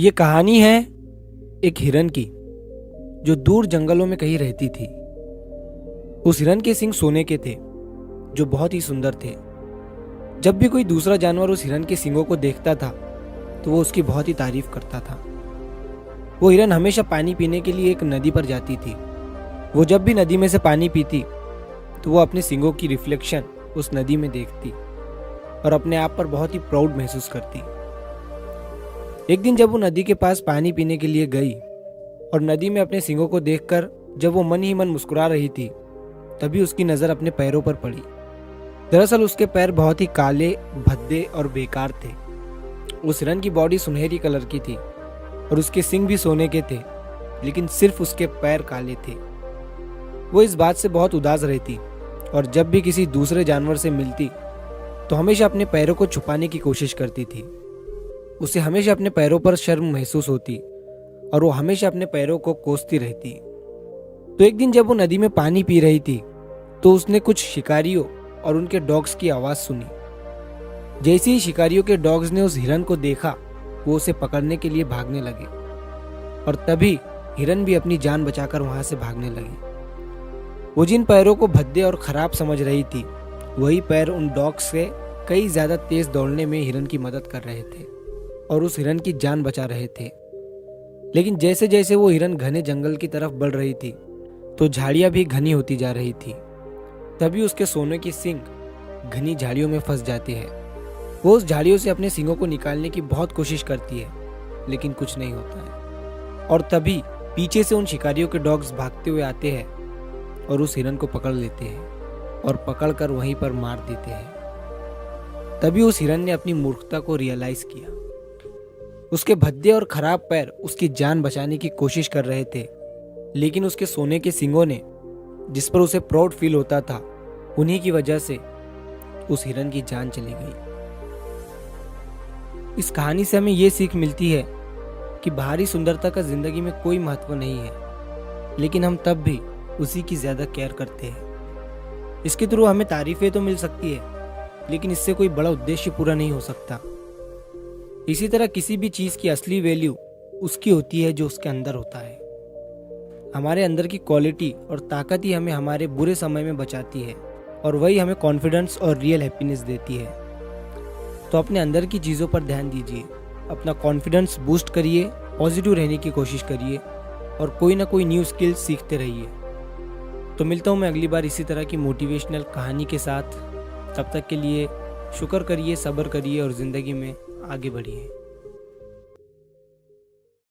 ये कहानी है एक हिरन की जो दूर जंगलों में कहीं रहती थी। उस हिरन के सींग सोने के थे जो बहुत ही सुंदर थे। जब भी कोई दूसरा जानवर उस हिरन के सींगों को देखता था तो वो उसकी बहुत ही तारीफ करता था। वो हिरन हमेशा पानी पीने के लिए एक नदी पर जाती थी। वो जब भी नदी में से पानी पीती तो वो अपने सींगों की रिफ्लेक्शन उस नदी में देखती और अपने आप पर बहुत ही प्राउड महसूस करती। एक दिन जब वो नदी के पास पानी पीने के लिए गई और नदी में अपने सींगों को देखकर जब वो मन ही मन मुस्कुरा रही थी, तभी उसकी नज़र अपने पैरों पर पड़ी। दरअसल उसके पैर बहुत ही काले, भद्दे और बेकार थे। उस हिरन की बॉडी सुनहरी कलर की थी और उसके सींग भी सोने के थे, लेकिन सिर्फ उसके पैर काले थे। वो इस बात से बहुत उदास रहती और जब भी किसी दूसरे जानवर से मिलती तो हमेशा अपने पैरों को छुपाने की कोशिश करती थी। उसे हमेशा अपने पैरों पर शर्म महसूस होती और वो हमेशा अपने पैरों को कोसती रहती। तो एक दिन जब वो नदी में पानी पी रही थी तो उसने कुछ शिकारियों और उनके डॉग्स की आवाज़ सुनी। जैसे ही शिकारियों के डॉग्स ने उस हिरन को देखा, वो उसे पकड़ने के लिए भागने लगे और तभी हिरन भी अपनी जान बचाकर वहां से भागने लगे। वो जिन पैरों को भद्दे और खराब समझ रही थी, वही पैर उन डॉग्स से कई ज्यादा तेज दौड़ने में हिरन की मदद कर रहे थे और उस हिरन की जान बचा रहे थे। लेकिन जैसे जैसे वो हिरन घने जंगल की तरफ बढ़ रही थी तो झाड़ियां भी घनी होती जा रही थी। तभी उसके सोने की सींग घनी झाड़ियों में फंस जाती है। वो उस झाड़ियों से अपने सींगों को निकालने की बहुत कोशिश करती है, लेकिन कुछ नहीं होता है। और तभी पीछे से उन शिकारियों के डॉग्स भागते हुए आते हैं और उस हिरन को पकड़ लेते हैं और पकड़कर वहीं पर मार देते हैं। तभी उस हिरन ने अपनी मूर्खता को रियलाइज किया। उसके भद्दे और खराब पैर उसकी जान बचाने की कोशिश कर रहे थे, लेकिन उसके सोने के सींगों ने, जिस पर उसे प्राउड फील होता था, उन्हीं की वजह से उस हिरन की जान चली गई। इस कहानी से हमें ये सीख मिलती है कि बाहरी सुंदरता का जिंदगी में कोई महत्व नहीं है, लेकिन हम तब भी उसी की ज्यादा केयर करते हैं। इसके थ्रू हमें तारीफें तो मिल सकती है, लेकिन इससे कोई बड़ा उद्देश्य पूरा नहीं हो सकता। इसी तरह किसी भी चीज की असली वैल्यू उसकी होती है जो उसके अंदर होता है। हमारे अंदर की क्वालिटी और ताकत ही हमें हमारे बुरे समय में बचाती है और वही हमें कॉन्फिडेंस और रियल हैप्पीनेस देती है। तो अपने अंदर की चीज़ों पर ध्यान दीजिए, अपना कॉन्फिडेंस बूस्ट करिए, पॉजिटिव रहने की कोशिश करिए और कोई ना कोई न्यू स्किल सीखते रहिए। तो मिलता हूँ मैं अगली बार इसी तरह की मोटिवेशनल कहानी के साथ। तब तक के लिए शुक्र करिए, सब्र करिए और ज़िंदगी में आगे बढ़िए।